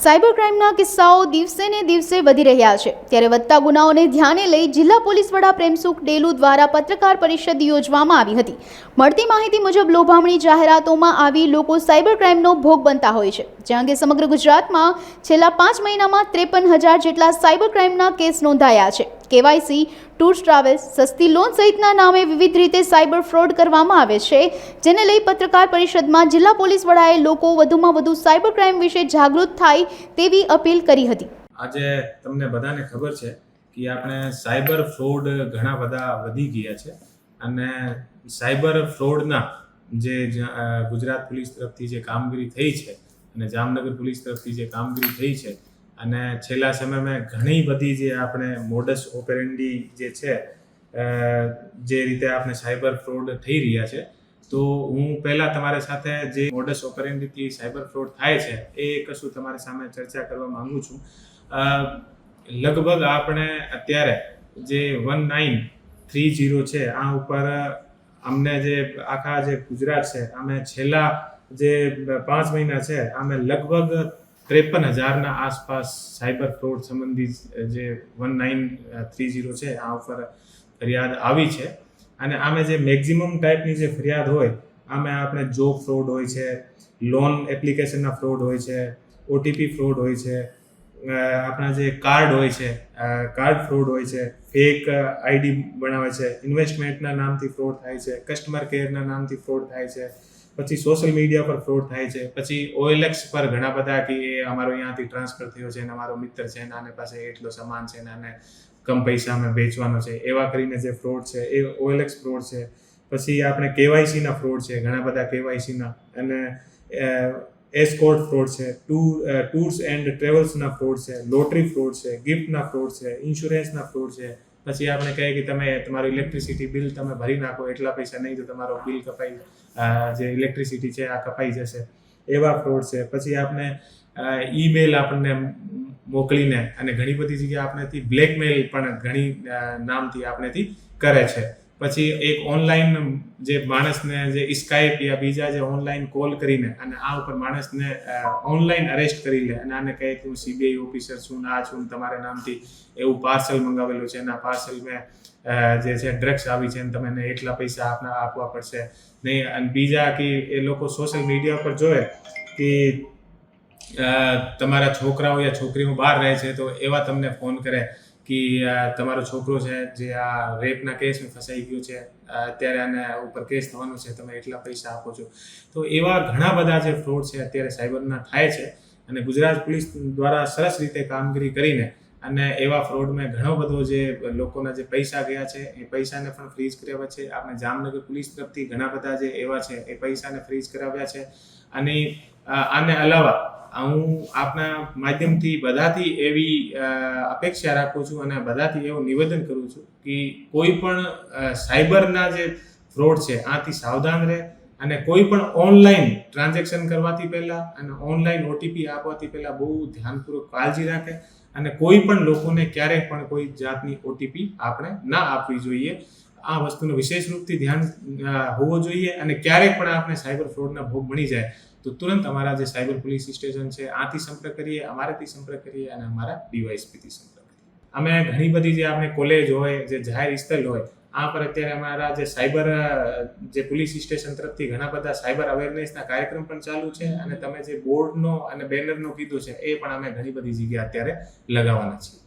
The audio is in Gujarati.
સાયબર ક્રાઇમના કિસ્સાઓ દિવસે ને દિવસે વધી રહ્યા છે ત્યારે વધતા ગુનાઓને ધ્યાને લઈ જિલ્લા પોલીસ વડા પ્રેમસુખ ડેલુ દ્વારા પત્રકાર પરિષદ યોજવામાં આવી હતી। મળતી માહિતી મુજબ લોભામણી જાહેરાતોમાં આવી લોકો સાયબર ક્રાઇમનો ભોગ બનતા હોય છે, જે અંગે સમગ્ર ગુજરાતમાં છેલ્લા 5 મહિનામાં 53,000 જેટલા સાયબર ક્રાઇમના કેસ નોંધાયા છે। કેવાયસી, ટૂર્સ ટ્રાવેલ્સ, સસ્તી લોન સહિતના નામે વિવિધ રીતે સાયબર ફ્રોડ કરવામાં આવે છે, જેને લઈ પત્રકાર પરિષદમાં જિલ્લા પોલીસ વડાએ લોકો વધુમાં વધુ સાયબર ક્રાઇમ વિશે જાગૃત થાય તેવી અપીલ કરી હતી। આજે તમને બધાને ખબર છે કે આપણે સાયબર ફ્રોડ ઘણા બધા વધી ગયા છે અને સાયબર ફ્રોડના જે ગુજરાત પોલીસ તરફથી જે કામગીરી થઈ છે અને જામનગર પોલીસ તરફથી જે કામગીરી થઈ છે અને છેલ્લા સમયમાં ઘણી બધી જે આપણે મોડસ ઓપેરેન્ડી જે છે જે રીતે આપણે સાયબર ફ્રોડ થઈ રહ્યા છે, તો હું પહેલાં તમારી સાથે જે મોડસ ઓપેરેન્ડીથી સાયબર ફ્રોડ થાય છે એ કશું તમારી સામે ચર્ચા કરવા માગું છું। લગભગ આપણે અત્યારે જે 1930 છે આ ઉપર અમને જે આખા જે ગુજરાત છે અમે છેલ્લા જે 5 મહિના છે અમે લગભગ 53,000ના આસપાસ સાયબર ફ્રોડ સંબંધિત જે 1930 છે આ ઉપર ફરિયાદ આવી છે અને આમે જે મેક્સિમમ ટાઈપની જે ફરિયાદ હોય આમે આપણે જોબ ફ્રોડ હોય છે, લોન એપ્લિકેશનના ફ્રોડ હોય છે, ઓટીપી ફ્રોડ હોય છે, આપણા જે કાર્ડ હોય છે કાર્ડ ફ્રોડ હોય છે, ફેક આઈડી બનાવે છે, ઇન્વેસ્ટમેન્ટના નામથી ફ્રોડ થાય છે, કસ્ટમર કેરના નામથી ફ્રોડ થાય છે, પછી સોશિયલ મીડિયા પર ફ્રોડ થાય છે, પછી OLX પર ઘણા બધા કે એ અમારો અહીંયાથી ટ્રાન્સફર થયો છે અને અમારો મિત્ર છે અને આને પાસે એટલો સામાન છે અને આને કમ પૈસામાં વેચવાનો છે, એવા કરીને જે ફ્રોડ છે એ OLX ફ્રોડ છે। પછી આપણે કેવાયસીના ફ્રોડ છે, ઘણા બધા કેવાયસીના અને એસ્કોર્ટ ફ્રોડ છે, ટૂર્સ એન્ડ ટ્રેવલ્સના ફ્રોડ છે, લોટરી ફ્રોડ છે, ગિફ્ટના ફ્રોડ છે, ઇન્સ્યોરન્સના ફ્રોડ છે। પછી આપણે કહીએ કે તમે તમારું ઇલેક્ટ્રિસિટી બિલ તમે ભરી નાખો, એટલા પૈસા નહીં તો તમારો બિલ કપાઈ જે ઇલેક્ટ્રિસિટી છે આ કપાઈ જશે, એવા ફ્રોડ છે। પછી આપણે ઈમેલ આપણને મોકલીને અને ઘણી બધી જગ્યાએ આપણેથી બ્લેકમેલ પણ ઘણી નામથી આપણેથી કરે છે। પછી એક ઓનલાઈન જે માણસને જે સ્કાઈપ યા બીજા જે ઓનલાઈન કોલ કરીને અને આ ઉપર માણસને ઓનલાઈન અરેસ્ટ કરી લે અને આને કહે કે હું CBI ઓફિસર છું ને આ છું, તમારા નામથી એવું પાર્સલ મંગાવેલું છે અને આ પાર્સલમાં જે છે ડ્રગ્સ આવી છે અને તમને એટલા પૈસા આપવા પડશે નહીં। અને બીજા કે એ લોકો સોશિયલ મીડિયા પર જોવે કે તમારા છોકરાઓ યા છોકરીઓ બહાર રહે છે તો એવા તમને ફોન કરે કે તમારો છોકરો છે જે આ રેપના કેસમાં ફસાઈ ગયો છે, અત્યારે આને ઉપર કેસ થવાનો છે, તમે એટલા પૈસા આપો છો। તો એવા ઘણા બધા જે ફ્રોડ છે અત્યારે સાયબરના થાય છે અને ગુજરાત પોલીસ દ્વારા સરસ રીતે કામગીરી કરીને અને એવા ફ્રોડમાં ઘણો બધો જે લોકોના જે પૈસા ગયા છે એ પૈસાને પણ ફ્રીઝ કરાવ્યા છે। આપણે જામનગર પોલીસ તરફથી ઘણા બધા જે એવા છે એ પૈસાને ફ્રીઝ કરાવ્યા છે અને આને અલાવા હું આપના માધ્યમથી બધાથી એવી અપેક્ષા રાખું છું અને બધાથી એવું નિવેદન કરું છું કે કોઈ પણ સાયબરના જે ફ્રોડ છે આથી સાવધાન રહે અને કોઈ પણ ઓનલાઈન ટ્રાન્ઝેક્શન કરવાથી પહેલાં અને ઓનલાઈન OTP આપવાથી પહેલાં બહુ ધ્યાનપૂર્વક કાળજી રાખે અને કોઈ પણ લોકોને ક્યારેય પણ કોઈ જાતની OTP આપણે ના આપવી જોઈએ। આ વસ્તુનું વિશેષ રૂપથી ધ્યાન હોવો જોઈએ અને ક્યારેક પણ આપણે સાયબર ફ્રોડના ભોગ બની જાય તો તુરંત અમારા જે સાયબર પોલીસ સ્ટેશન છે આથી સંપર્ક કરીએ, અમારાથી સંપર્ક કરીએ અને અમારા DYSPથી સંપર્ક કરીએ। અમે ઘણી બધી જે આપણે કોલેજ હોય, જે જાહેર સ્થળ હોય આ પર અત્યારે અમારા જે સાયબર જે પોલીસ સ્ટેશન તરફથી ઘણા બધા સાયબર અવેરનેસના કાર્યક્રમ પણ ચાલુ છે અને તમે જે બોર્ડનો અને બેનરનો કીધું છે એ પણ અમે ઘણી બધી જગ્યાએ અત્યારે લગાવવાના છીએ।